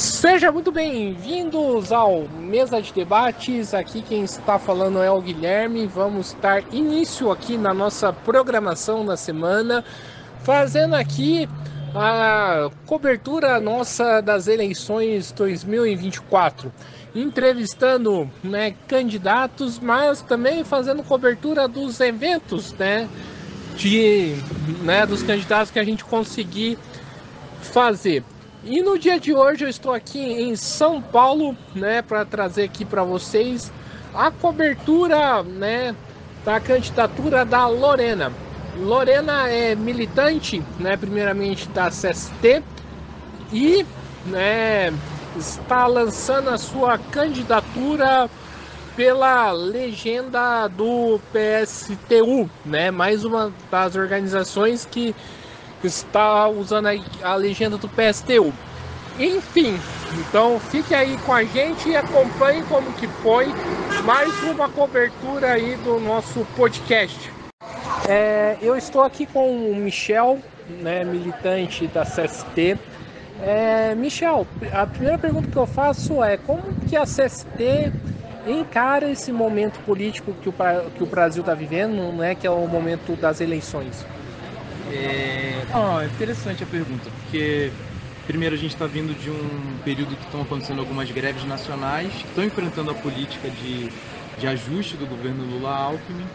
Seja muito bem-vindos ao Mesa de Debates. Aqui quem está falando é o Guilherme. Vamos dar início aqui na nossa programação da semana, fazendo aqui a cobertura nossa das eleições 2024, entrevistando, candidatos, mas também fazendo cobertura dos eventos, dos candidatos que a gente conseguir fazer. E no dia de hoje eu estou aqui em São Paulo, para trazer aqui para vocês a cobertura, da candidatura da Lorena. Lorena é militante, primeiramente da CST e, está lançando a sua candidatura pela legenda do PSTU, mais uma das organizações que está usando a legenda do PSTU. Enfim, então fique aí com a gente e acompanhe como que foi mais uma cobertura aí do nosso podcast. Eu estou aqui com o Michel, militante da CST. Michel, a primeira pergunta que eu faço é como que a CST encara esse momento político que o Brasil está vivendo, que é o momento das eleições? É interessante a pergunta, porque primeiro a gente está vindo de um período que estão acontecendo algumas greves nacionais que estão enfrentando a política de ajuste do governo Lula-Alckmin.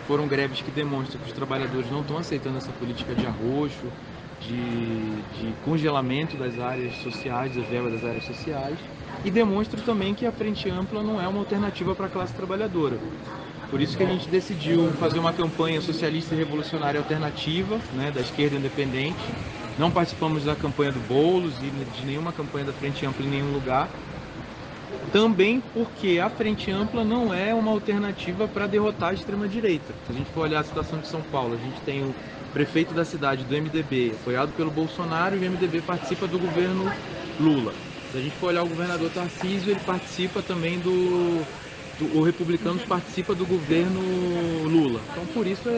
Foram greves que demonstram que os trabalhadores não estão aceitando essa política de arroxo, de congelamento das áreas sociais, das verbas das áreas sociais, e demonstram também que a Frente Ampla não é uma alternativa para a classe trabalhadora. Por isso que a gente decidiu fazer uma campanha socialista e revolucionária alternativa, da esquerda independente. Não participamos da campanha do Boulos e de nenhuma campanha da Frente Ampla em nenhum lugar. Também porque a Frente Ampla não é uma alternativa para derrotar a extrema-direita. Se a gente for olhar a situação de São Paulo, a gente tem o prefeito da cidade do MDB, apoiado pelo Bolsonaro, e o MDB participa do governo Lula. Se a gente for olhar o governador Tarcísio, ele participa também o Republicanos participa do governo Lula. Então, por isso,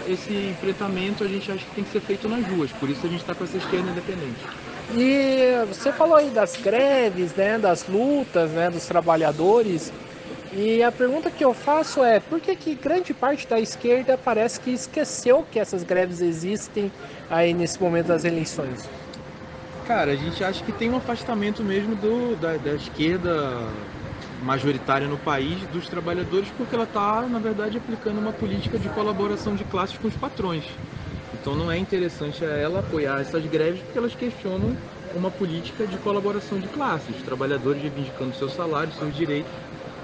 esse enfrentamento a gente acha que tem que ser feito nas ruas. Por isso, a gente está com essa esquerda independente. E você falou aí das greves, das lutas, dos trabalhadores. E a pergunta que eu faço é, por que grande parte da esquerda parece que esqueceu que essas greves existem aí nesse momento das eleições? Cara, a gente acha que tem um afastamento mesmo da esquerda majoritária no país dos trabalhadores, porque ela está, na verdade, aplicando uma política de colaboração de classes com os patrões. Então não é interessante ela apoiar essas greves, porque elas questionam uma política de colaboração de classes. Os trabalhadores reivindicando seus salários, seus direitos,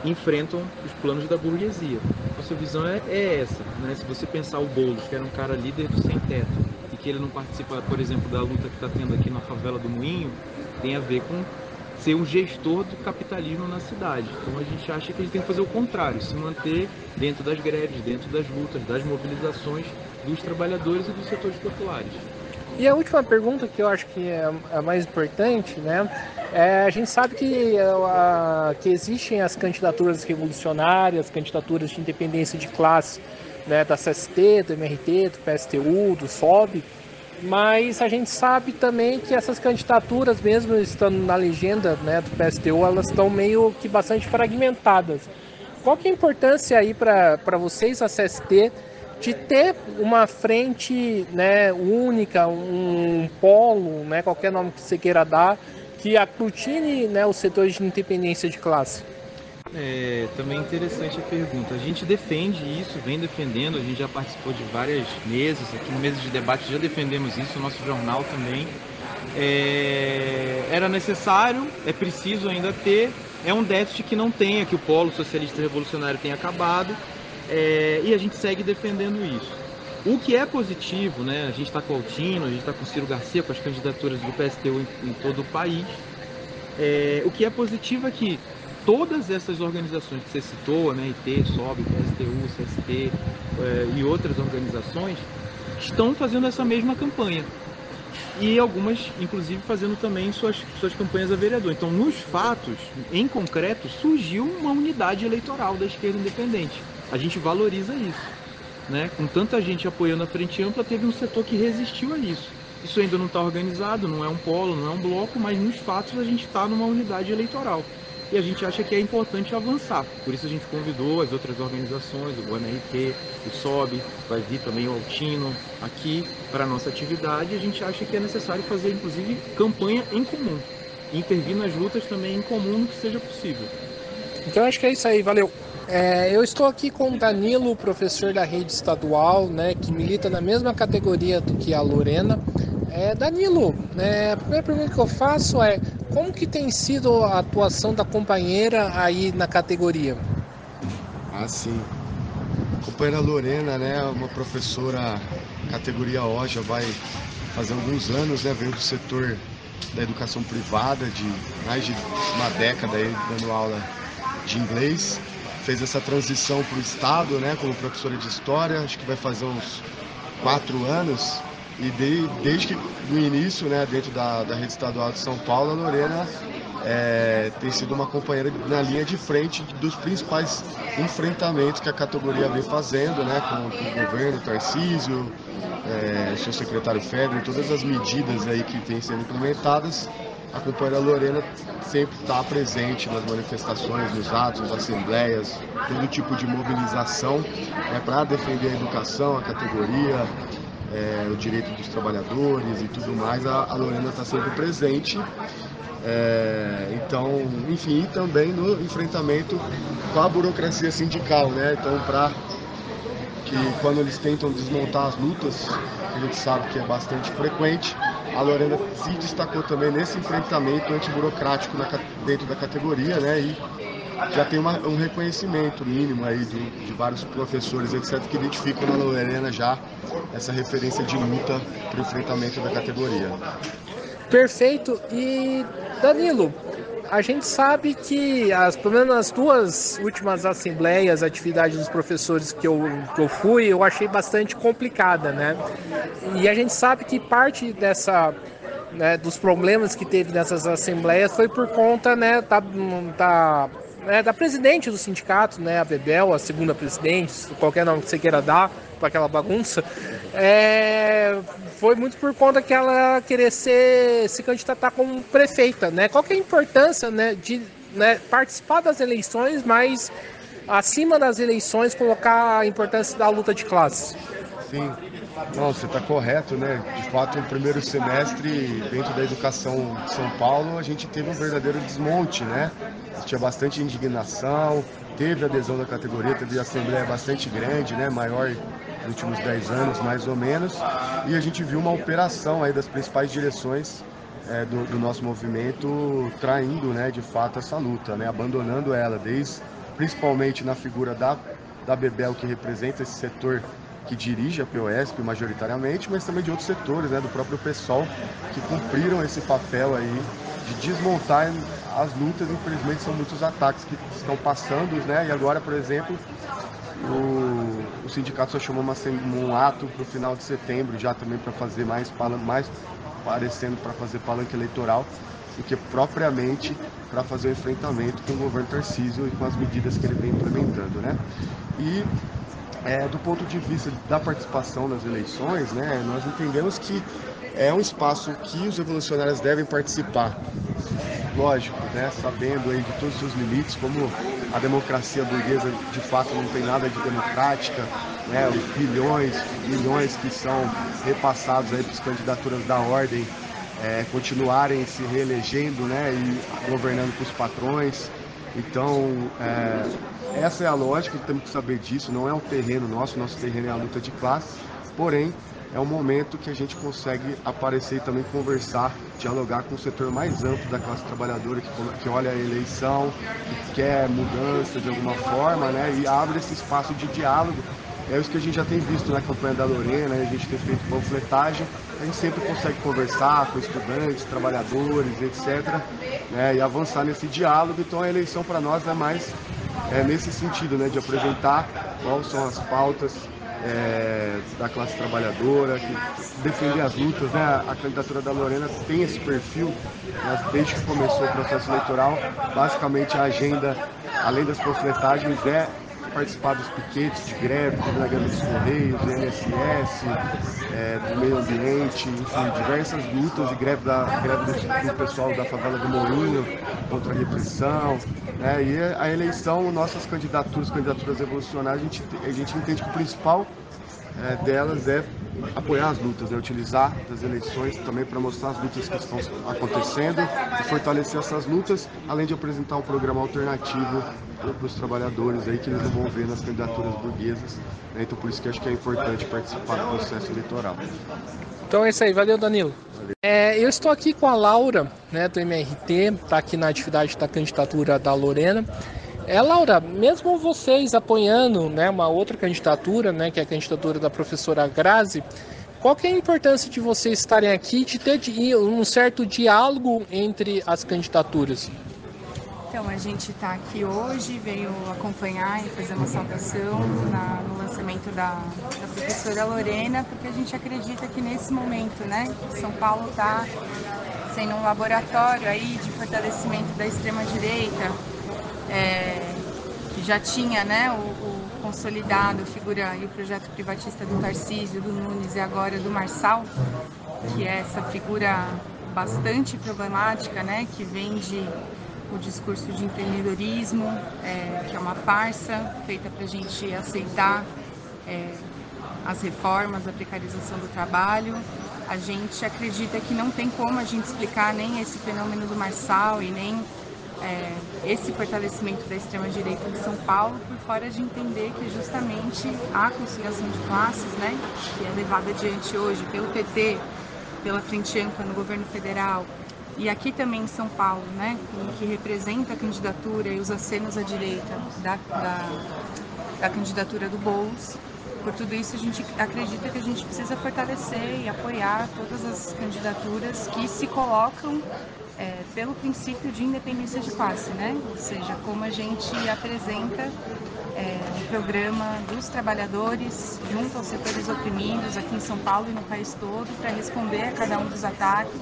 enfrentam os planos da burguesia. Nossa visão é essa. Se você pensar o Boulos, que era um cara líder do sem-teto, e que ele não participa, por exemplo, da luta que está tendo aqui na favela do Moinho, tem a ver com ser um gestor do capitalismo na cidade. Então a gente acha que ele tem que fazer o contrário, se manter dentro das greves, dentro das lutas, das mobilizações dos trabalhadores e dos setores populares. E a última pergunta, que eu acho que é a mais importante, a gente sabe que existem as candidaturas revolucionárias, candidaturas de independência de classe, da CST, do MRT, do PSTU, do SOB, mas a gente sabe também que essas candidaturas, mesmo estando na legenda do PSTU, elas estão meio que bastante fragmentadas. Qual que é a importância aí para vocês, a CST, de ter uma frente única, um polo, qualquer nome que você queira dar, que aglutine os setores de independência de classe? Também interessante a pergunta. A gente defende isso, vem defendendo, a gente já participou de várias mesas, aqui no Mesa de Debate já defendemos isso, o nosso jornal também. Era necessário, é preciso ainda ter, é um déficit que não tenha, que o polo socialista revolucionário tenha acabado, e a gente segue defendendo isso. O que é positivo, a gente está com o Altino, a gente está com o Ciro Garcia, com as candidaturas do PSTU em todo o país. O que é positivo é que todas essas organizações que você citou, MRT, SOB, PSTU, CST e outras organizações, estão fazendo essa mesma campanha. E algumas, inclusive, fazendo também suas campanhas a vereador. Então, nos fatos, em concreto, surgiu uma unidade eleitoral da esquerda independente. A gente valoriza isso. Com tanta gente apoiando a Frente Ampla, teve um setor que resistiu a isso. Isso ainda não está organizado, não é um polo, não é um bloco, mas nos fatos a gente está numa unidade eleitoral. E a gente acha que é importante avançar. Por isso a gente convidou as outras organizações, o ONRT, o SOB, vai vir também o Altino aqui para a nossa atividade. A gente acha que é necessário fazer, inclusive, campanha em comum. Intervir nas lutas também em comum no que seja possível. Então acho que é isso aí, valeu. Eu estou aqui com o Danilo, professor da rede estadual, né, que milita na mesma categoria do que a Lorena. Danilo, a primeira pergunta que eu faço é: como que tem sido a atuação da companheira aí na categoria? Sim. A companheira Lorena, né, uma professora categoria O, já vai fazer alguns anos, né, veio do setor da educação privada, de mais de uma década aí dando aula de inglês. Fez essa transição para o Estado, né, como professora de História, acho que vai fazer uns 4 anos. E desde que no início, né, dentro da rede estadual de São Paulo, a Lorena tem sido uma companheira na linha de frente dos principais enfrentamentos que a categoria vem fazendo, né, com o governo, Tarcísio, o seu secretário Febres, todas as medidas aí que têm sendo implementadas. A companheira Lorena sempre está presente nas manifestações, nos atos, nas assembleias, todo tipo de mobilização para defender a educação, a categoria, o direito dos trabalhadores e tudo mais. A Lorena está sempre presente. Então, enfim, e também no enfrentamento com a burocracia sindical, né? Então, para que quando eles tentam desmontar as lutas, a gente sabe que é bastante frequente, a Lorena se destacou também nesse enfrentamento antiburocrático dentro da categoria, né? E já tem um reconhecimento mínimo aí de vários professores, etc., que identificam na Lorena já essa referência de luta para o enfrentamento da categoria. Perfeito. E Danilo, a gente sabe que pelo menos nas 2 últimas assembleias, atividades dos professores que eu fui, eu achei bastante complicada, né? E a gente sabe que parte dessa, né, dos problemas que teve nessas assembleias foi por conta, né, da presidente do sindicato, né, a Bebel, a segunda presidente, qualquer nome que você queira dar para aquela bagunça, foi muito por conta que ela querer se candidatar como prefeita, né? Qual que é a importância, né, de, né, participar das eleições, mas acima das eleições colocar a importância da luta de classes? Sim, não, você está correto, né? De fato, no primeiro semestre, dentro da educação de São Paulo, a gente teve um verdadeiro desmonte, né? Tinha bastante indignação, teve adesão da categoria, teve assembleia bastante grande, né? Maior nos últimos 10 anos, mais ou menos. E a gente viu uma operação aí das principais direções do nosso movimento traindo, né, de fato, essa luta, né? Abandonando ela, principalmente na figura da Bebel, que representa esse setor que dirige a POSP majoritariamente, mas também de outros setores, né, do próprio PSOL, que cumpriram esse papel aí de desmontar as lutas. Infelizmente são muitos ataques que estão passando, né, e agora, por exemplo, o sindicato só chamou um ato para o final de setembro, já também para fazer mais parecendo para fazer palanque eleitoral, do que propriamente para fazer o enfrentamento com o governo Tarcísio e com as medidas que ele vem implementando, né. E do ponto de vista da participação nas eleições, né, nós entendemos que é um espaço que os revolucionários devem participar. Lógico, né, sabendo aí de todos os seus limites, como a democracia burguesa de fato não tem nada de democrática, né, os bilhões que são repassados aí para as candidaturas da ordem continuarem se reelegendo, né, e governando com os patrões. Então, essa é a lógica, temos que saber disso, não é um terreno nosso terreno é a luta de classe, porém, é um momento que a gente consegue aparecer e também conversar, dialogar com o setor mais amplo da classe trabalhadora, que olha a eleição, que quer mudança de alguma forma, né, e abre esse espaço de diálogo. É isso que a gente já tem visto na campanha da Lorena, a gente tem feito panfletagem, a gente sempre consegue conversar com estudantes, trabalhadores, etc., né, e avançar nesse diálogo. Então a eleição para nós é mais nesse sentido, né, de apresentar quais são as pautas da classe trabalhadora, defender as lutas, né? A candidatura da Lorena tem esse perfil, né? Desde que começou o processo eleitoral, basicamente a agenda, além das panfletagens, participar dos piquetes de greve, teve na greve dos Correios, do INSS, do meio ambiente, enfim, diversas lutas e greve do pessoal da favela do Moinho contra a repressão, né? E a eleição, nossas candidaturas revolucionárias, a gente entende que o principal delas é apoiar as lutas, né? Utilizar as eleições também para mostrar as lutas que estão acontecendo e fortalecer essas lutas, além de apresentar um programa alternativo para os trabalhadores aí que eles não vão ver nas candidaturas burguesas, né? Então por isso que acho que é importante participar do processo eleitoral. Então é isso aí, valeu Danilo. Eu estou aqui com a Laura, né, do MRT, está aqui na atividade da candidatura da Lorena. Laura, mesmo vocês apoiando, né, uma outra candidatura, né, que é a candidatura da professora Grazi, qual que é a importância de vocês estarem aqui, de ter um certo diálogo entre as candidaturas? Então, a gente está aqui hoje, veio acompanhar e fazer uma saudação no lançamento da professora Lorena, porque a gente acredita que nesse momento, né, São Paulo está sendo um laboratório aí de fortalecimento da extrema-direita, que já tinha, né, o consolidado, a figura e o projeto privatista do Tarcísio, do Nunes e agora do Marçal, que é essa figura bastante problemática, né, que vende o discurso de empreendedorismo, que é uma farsa feita para a gente aceitar as reformas, a precarização do trabalho. A gente acredita que não tem como a gente explicar nem esse fenômeno do Marçal e nem esse fortalecimento da extrema-direita em São Paulo por fora de entender que justamente a conciliação de classes, né, que é levada adiante hoje pelo PT, pela Frente Ampla no governo federal, e aqui também em São Paulo, né, que representa a candidatura e os acenos à direita da candidatura do Boulos. Por tudo isso, a gente acredita que a gente precisa fortalecer e apoiar todas as candidaturas que se colocam pelo princípio de independência de classe, né? Ou seja, como a gente apresenta o programa dos trabalhadores junto aos setores oprimidos aqui em São Paulo e no país todo para responder a cada um dos ataques,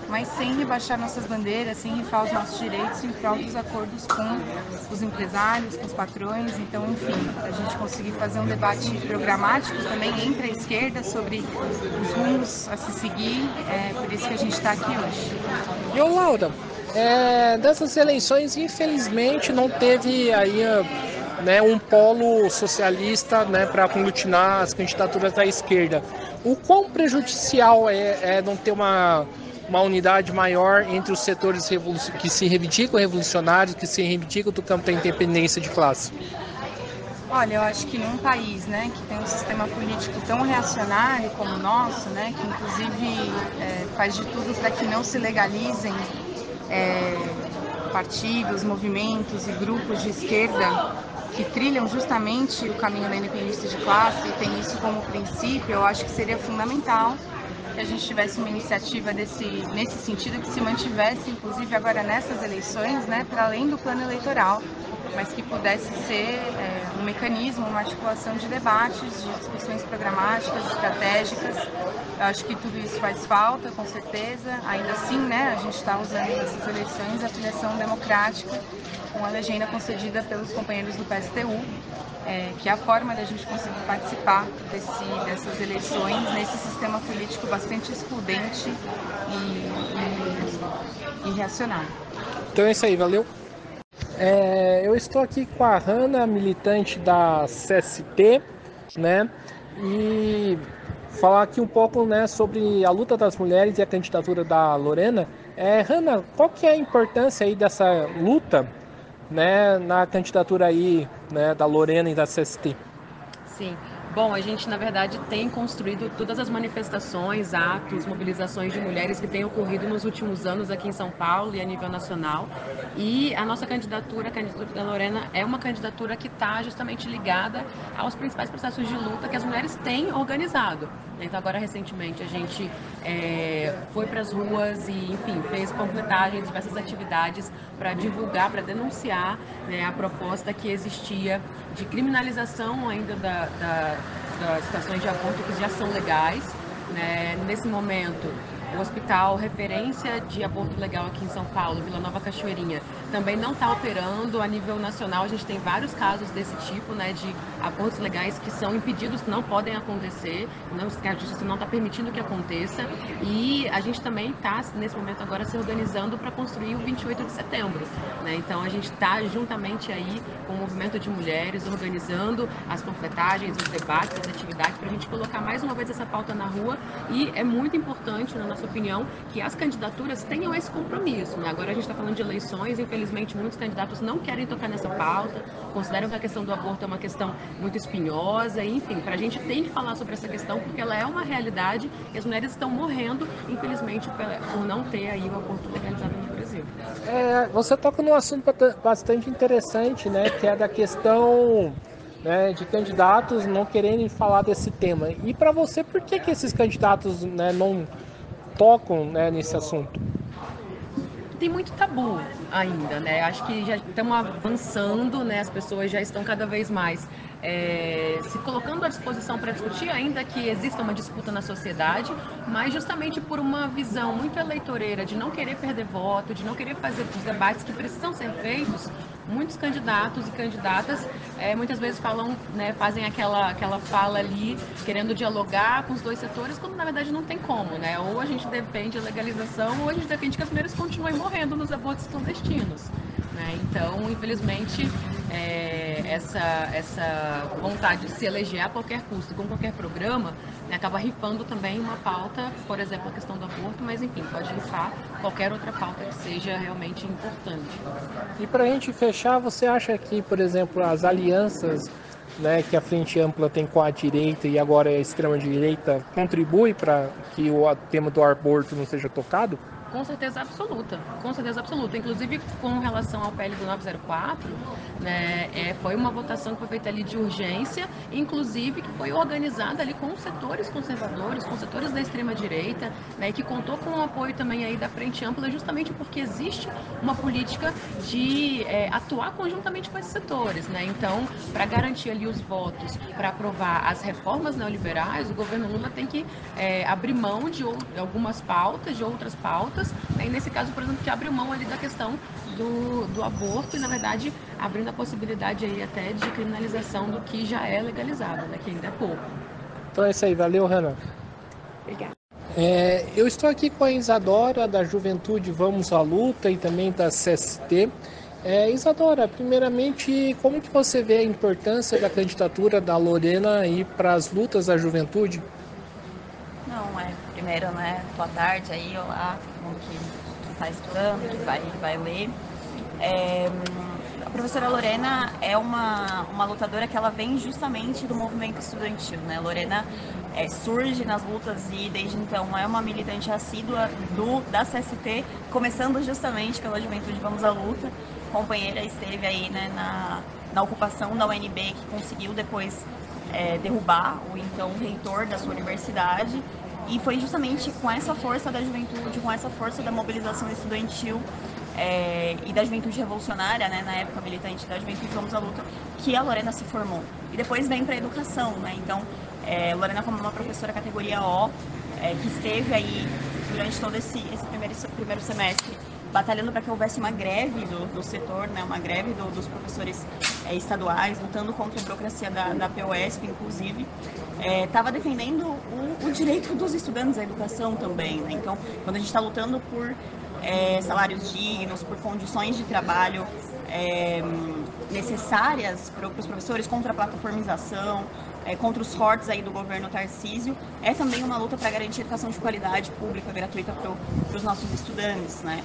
mas sem rebaixar nossas bandeiras, sem rifar os nossos direitos em prol dos acordos com os empresários, com os patrões. Então, enfim, a gente conseguir fazer um debate programático também entre a esquerda sobre os rumos a se seguir, por isso que a gente está aqui hoje. E ô Laura, dessas eleições, infelizmente, não teve aí né, um polo socialista, né, para aglutinar as candidaturas da esquerda. O quão prejudicial é não ter uma unidade maior entre os setores que se reivindicam revolucionários, que se reivindicam do campo da independência de classe? Olha, eu acho que num país, né, que tem um sistema político tão reacionário como o nosso, né, que inclusive faz de tudo para que não se legalizem partidos, movimentos e grupos de esquerda que trilham justamente o caminho da independência de classe e tem isso como princípio, eu acho que seria fundamental que a gente tivesse uma iniciativa nesse sentido, que se mantivesse, inclusive agora nessas eleições, né, para além do plano eleitoral, mas que pudesse ser um mecanismo, uma articulação de debates, de discussões programáticas, estratégicas. Eu acho que tudo isso faz falta, com certeza. Ainda assim, né, a gente está usando nessas eleições a filiação democrática, com a legenda concedida pelos companheiros do PSTU, que é a forma da gente conseguir participar dessas eleições nesse sistema político bastante excludente e reacionário. Então é isso aí, valeu. Eu estou aqui com a Hanna, militante da CST, né, e falar aqui um pouco, né, sobre a luta das mulheres e a candidatura da Lorena. Hanna, qual que é a importância aí dessa luta, né, na candidatura aí, né, da Lorena e da CST? Sim. Bom, a gente, na verdade, tem construído todas as manifestações, atos, mobilizações de mulheres que têm ocorrido nos últimos anos aqui em São Paulo e a nível nacional. E a nossa candidatura, a candidatura da Lorena, é uma candidatura que está justamente ligada aos principais processos de luta que as mulheres têm organizado. Então, agora, recentemente, a gente foi para as ruas e, enfim, fez panfletagem, diversas atividades para divulgar, para denunciar, né, a proposta que existia de criminalização ainda das situações de aborto que já são legais, né? Nesse momento, o hospital referência de aborto legal aqui em São Paulo, Vila Nova Cachoeirinha, também não está operando a nível nacional. A gente tem vários casos desse tipo, né, de abortos legais que são impedidos, que não podem acontecer, que a justiça não está permitindo que aconteça. E a gente também está, nesse momento agora, se organizando para construir o 28 de setembro. Né? Então a gente está juntamente aí com o movimento de mulheres, organizando as panfletagens, os debates, as atividades, para a gente colocar mais uma vez essa pauta na rua. E é muito importante, na nossa opinião, que as candidaturas tenham esse compromisso. Né? Agora a gente está falando de eleições, infelizmente muitos candidatos não querem tocar nessa pauta, consideram que a questão do aborto é uma questão muito espinhosa, enfim, para a gente tem que falar sobre essa questão porque ela é uma realidade e as mulheres estão morrendo, infelizmente, por não ter aí o aborto legalizado no Brasil. Você toca num assunto bastante interessante, né, que é da questão, né, de candidatos não quererem falar desse tema. E para você, por que esses candidatos, né, não tocam, né, nesse assunto? Tem muito tabu ainda, né? Acho que já estamos avançando, né? As pessoas já estão cada vez mais se colocando à disposição para discutir, ainda que exista uma disputa na sociedade, mas justamente por uma visão muito eleitoreira de não querer perder voto, de não querer fazer os debates que precisam ser feitos. Muitos candidatos e candidatas muitas vezes falam, né, fazem aquela fala ali querendo dialogar com os dois setores, quando na verdade não tem como, né? Ou a gente defende a legalização ou a gente defende que as mulheres continuem morrendo nos abortos clandestinos. Né? Então, infelizmente, essa vontade de se eleger a qualquer custo, com qualquer programa, né, acaba rifando também uma pauta, por exemplo, a questão do aborto, mas enfim, pode rifar qualquer outra pauta que seja realmente importante. E para a gente fechar, você acha que, por exemplo, as alianças, né, que a Frente Ampla tem com a direita e agora a extrema-direita contribui para que o tema do aborto não seja tocado? Com certeza absoluta, com certeza absoluta. Inclusive, com relação ao PL do 904, né, foi uma votação que foi feita ali de urgência, inclusive que foi organizada ali com os setores conservadores, com os setores da extrema-direita, né, e que contou com o apoio também aí da Frente Ampla, justamente porque existe uma política de atuar conjuntamente com esses setores. Né? Então, para garantir ali os votos, para aprovar as reformas neoliberais, o governo Lula tem que abrir mão de algumas pautas, de outras pautas. E nesse caso, por exemplo, que abre mão ali da questão do aborto e, na verdade, abrindo a possibilidade aí até de criminalização do que já é legalizado, né, que ainda é pouco. Então é isso aí, valeu, Renan. Obrigada. Eu estou aqui com a Isadora, da Juventude Vamos à Luta e também da CST. Isadora, primeiramente, como que você vê a importância da candidatura da Lorena aí para as lutas da juventude? Primeiro, né, boa tarde aí, olá, todo mundo que está estudando, que vai ler. A professora Lorena é uma lutadora que ela vem justamente do movimento estudantil, né? Lorena surge nas lutas e desde então é uma militante assídua da CST, começando justamente pela Juventude Vamos à Luta. Companheira esteve aí, né, na ocupação da UNB, que conseguiu depois derrubar o então reitor da sua universidade. E foi justamente com essa força da juventude, com essa força da mobilização estudantil e da juventude revolucionária, né, na época militante da Juventude Vamos à Luta, que a Lorena se formou. E depois vem para a educação, né? Então, Lorena como uma professora categoria O, que esteve aí durante todo esse primeiro semestre batalhando para que houvesse uma greve do setor, né, uma greve dos professores estaduais, lutando contra a burocracia da PUESP, inclusive, estava defendendo o direito dos estudantes à educação também. Né? Então, quando a gente está lutando por salários dignos, por condições de trabalho necessárias para os professores, contra a plataformização, contra os cortes aí do governo Tarcísio, é também uma luta para garantir educação de qualidade pública, gratuita para os nossos estudantes, né?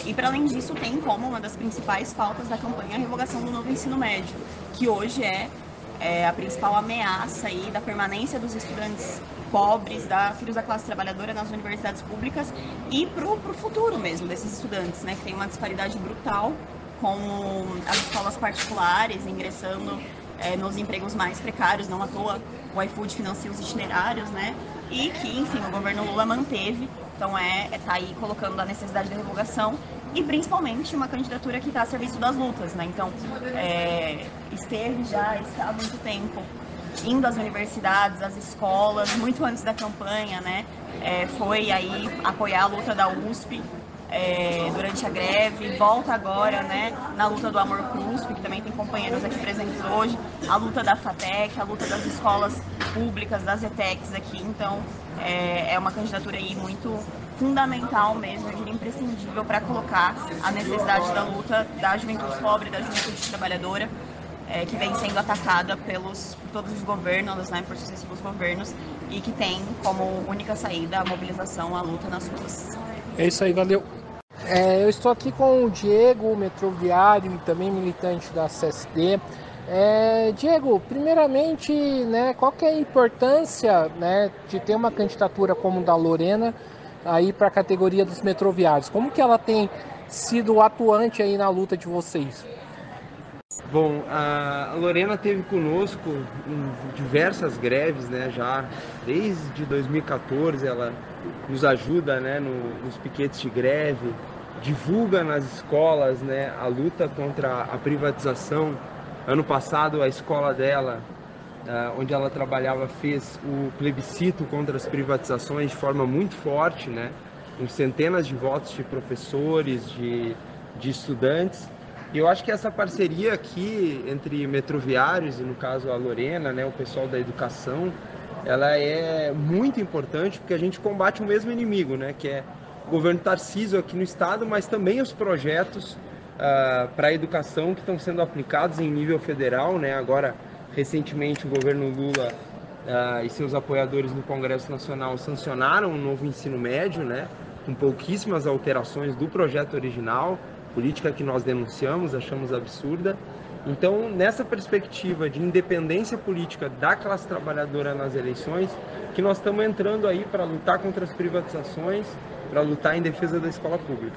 E para além disso, tem como uma das principais pautas da campanha a revogação do novo ensino médio, que hoje é a principal ameaça aí da permanência dos estudantes pobres, filhos da classe trabalhadora nas universidades públicas e para o futuro mesmo desses estudantes, né? Que tem uma disparidade brutal com as escolas particulares ingressando nos empregos mais precários, não à toa o iFood financia os itinerários, né? E que, enfim, o governo Lula manteve, então tá aí colocando a necessidade da revogação e principalmente uma candidatura que está a serviço das lutas, né? Então, está há muito tempo indo às universidades, às escolas, muito antes da campanha, né? Foi aí apoiar a luta da USP durante a greve, volta agora, né, na luta do Amor CRUSP, que também tem companheiros aqui presentes hoje, a luta da FATEC, a luta das escolas públicas, das ETECs aqui. Então é uma candidatura aí muito fundamental mesmo, eu diria imprescindível para colocar a necessidade da luta da juventude pobre, da juventude trabalhadora, que vem sendo atacada por todos os governos, né, por sucessivos governos, e que tem como única saída a mobilização, a luta nas ruas. É isso aí, valeu. Eu estou aqui com o Diego, metroviário e também militante da CST. Diego, primeiramente, né, qual que é a importância, né, de ter uma candidatura como a da Lorena aí para a categoria dos metroviários? Como que ela tem sido atuante aí na luta de vocês? Bom, a Lorena esteve conosco em diversas greves, né, já desde 2014 ela nos ajuda, né, nos piquetes de greve, divulga nas escolas, né, a luta contra a privatização. Ano passado a escola dela, onde ela trabalhava, fez o plebiscito contra as privatizações de forma muito forte, né, com centenas de votos de professores, de estudantes. E eu acho que essa parceria aqui entre metroviários e, no caso, a Lorena, né, o pessoal da educação, ela é muito importante porque a gente combate o mesmo inimigo, né, que é o governo Tarcísio aqui no estado, mas também os projetos para a educação que estão sendo aplicados em nível federal, né. Agora, recentemente, o governo Lula e seus apoiadores no Congresso Nacional sancionaram um novo ensino médio, né, com pouquíssimas alterações do projeto original, política que nós denunciamos, achamos absurda. Então, nessa perspectiva de independência política da classe trabalhadora nas eleições, que nós estamos entrando aí para lutar contra as privatizações, para lutar em defesa da escola pública.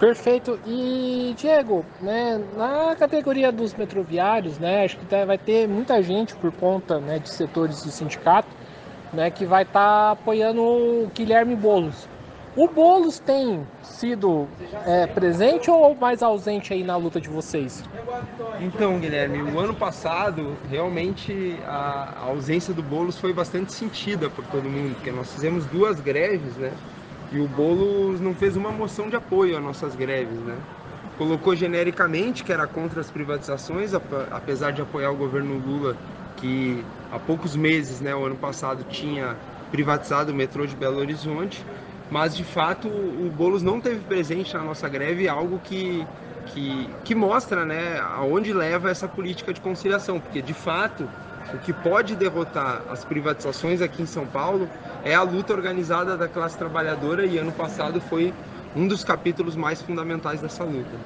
Perfeito. E, Diego, né, na categoria dos metroviários, né, acho que vai ter muita gente por conta, né, de setores do sindicato, né, que vai estar apoiando o Guilherme Boulos. O Boulos tem sido presente ou mais ausente aí na luta de vocês? Então, Guilherme, o ano passado, realmente, a ausência do Boulos foi bastante sentida por todo mundo, porque nós fizemos 2 greves, né? E o Boulos não fez uma moção de apoio às nossas greves, né? Colocou genericamente que era contra as privatizações, apesar de apoiar o governo Lula, que há poucos meses, né, o ano passado, tinha privatizado o metrô de Belo Horizonte. Mas, de fato, o Boulos não teve presente na nossa greve, algo que mostra, né, aonde leva essa política de conciliação. Porque, de fato, o que pode derrotar as privatizações aqui em São Paulo é a luta organizada da classe trabalhadora, e ano passado foi um dos capítulos mais fundamentais dessa luta.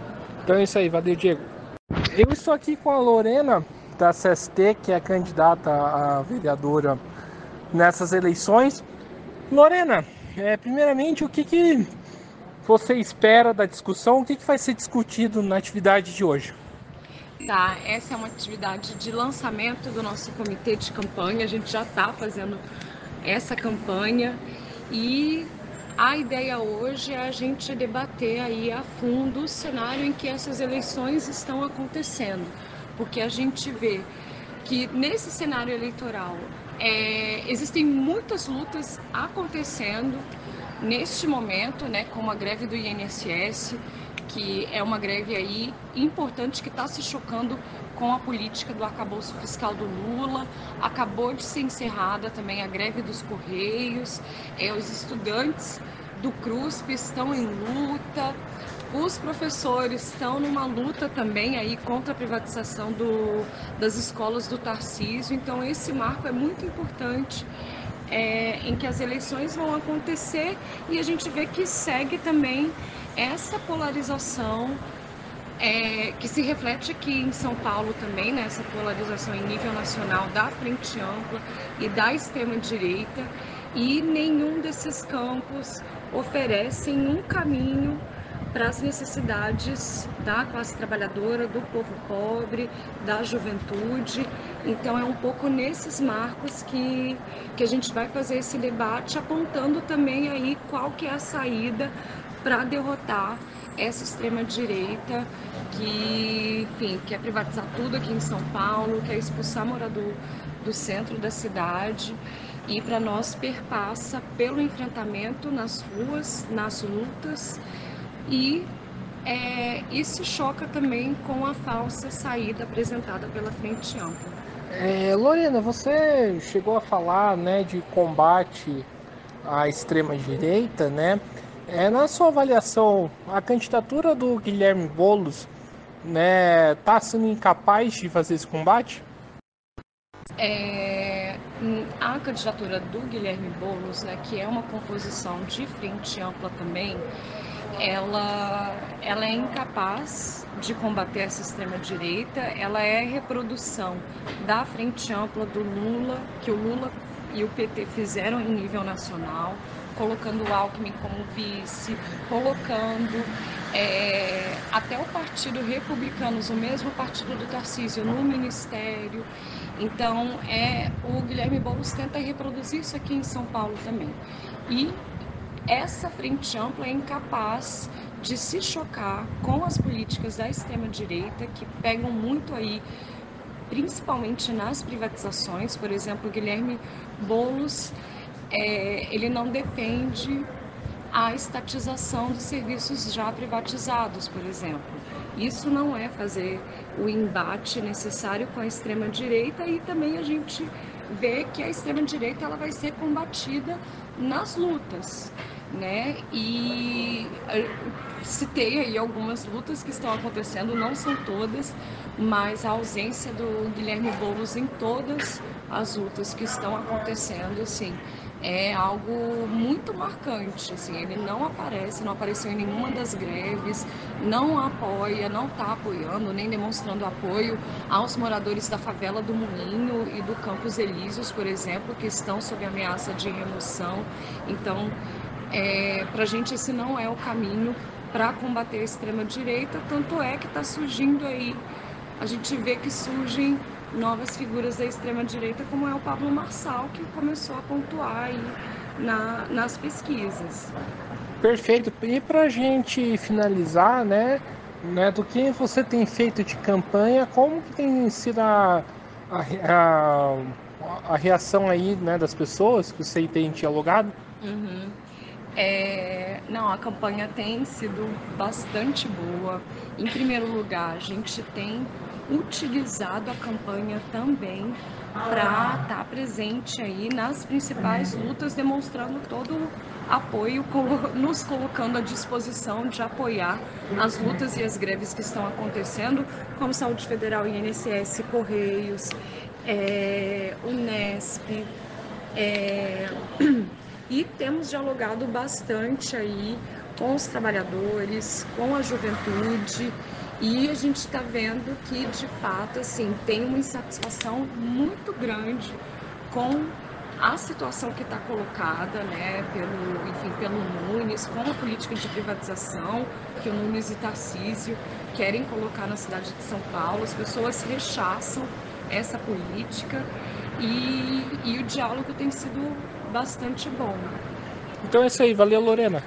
Então é isso aí, valeu, Diego. Eu estou aqui com a Lorena da CST, que é candidata a vereadora nessas eleições. Lorena, primeiramente, o que você espera da discussão? O que vai ser discutido na atividade de hoje? Tá, essa é uma atividade de lançamento do nosso comitê de campanha. A gente já está fazendo essa campanha e a ideia hoje é a gente debater aí a fundo o cenário em que essas eleições estão acontecendo, porque a gente vê que nesse cenário eleitoral existem muitas lutas acontecendo neste momento, né, como a greve do INSS, que é uma greve aí importante que está se chocando com a política do arcabouço fiscal do Lula. Acabou de ser encerrada também a greve dos Correios, os estudantes do CRUSP estão em luta, os professores estão numa luta também aí contra a privatização das escolas do Tarcísio. Então esse marco é muito importante, em que as eleições vão acontecer, e a gente vê que segue também essa polarização que se reflete aqui em São Paulo também, né? Essa polarização em nível nacional da Frente Ampla e da extrema-direita, e nenhum desses campos oferecem um caminho para as necessidades da classe trabalhadora, do povo pobre, da juventude. Então é um pouco nesses marcos que a gente vai fazer esse debate, apontando também aí qual que é a saída para derrotar essa extrema-direita que, enfim, quer privatizar tudo aqui em São Paulo, quer expulsar morador do centro da cidade, e para nós perpassa pelo enfrentamento nas ruas, nas lutas, e se choca também com a falsa saída apresentada pela Frente Ampla. Lorena, você chegou a falar, né, de combate à extrema-direita, né? Na sua avaliação, a candidatura do Guilherme Boulos, né, está sendo incapaz de fazer esse combate? A candidatura do Guilherme Boulos, né, que é uma composição de frente ampla também, ela é incapaz de combater essa extrema-direita, ela é reprodução da frente ampla do Lula, que o Lula e o PT fizeram em nível nacional, colocando o Alckmin como vice, colocando até o Partido Republicanos, o mesmo partido do Tarcísio, no ministério. Então, o Guilherme Boulos tenta reproduzir isso aqui em São Paulo também. E essa frente ampla é incapaz de se chocar com as políticas da extrema-direita, que pegam muito aí, principalmente nas privatizações. Por exemplo, o Guilherme Boulos, ele não defende a estatização dos serviços já privatizados, por exemplo. Isso não é fazer o embate necessário com a extrema-direita, e também a gente vê que a extrema-direita ela vai ser combatida nas lutas, né? E citei aí algumas lutas que estão acontecendo, não são todas, mas a ausência do Guilherme Boulos em todas as lutas que estão acontecendo, assim, é algo muito marcante, assim, ele não apareceu em nenhuma das greves, não apoia, não está apoiando, nem demonstrando apoio aos moradores da favela do Moinho e do Campos Elíseos, por exemplo, que estão sob ameaça de remoção. Então, para a gente esse não é o caminho para combater a extrema-direita, tanto é que está surgindo aí, a gente vê que surgem novas figuras da extrema-direita, como é o Pablo Marçal, que começou a pontuar aí nas pesquisas. Perfeito. E para a gente finalizar, né, do que você tem feito de campanha, como que tem sido a reação aí, né, das pessoas que você tem dialogado? Uhum. Não, a campanha tem sido bastante boa. Em primeiro lugar, a gente tem utilizado a campanha também para estar presente aí nas principais lutas, demonstrando todo o apoio, nos colocando à disposição de apoiar as lutas e as greves que estão acontecendo, como Saúde Federal, INSS, Correios, Unesp, e temos dialogado bastante aí com os trabalhadores, com a juventude, e a gente está vendo que, de fato, assim, tem uma insatisfação muito grande com a situação que está colocada, né, pelo Nunes, com a política de privatização que o Nunes e Tarcísio querem colocar na cidade de São Paulo. As pessoas rechaçam essa política, e o diálogo tem sido bastante bom. Então é isso aí, valeu, Lorena.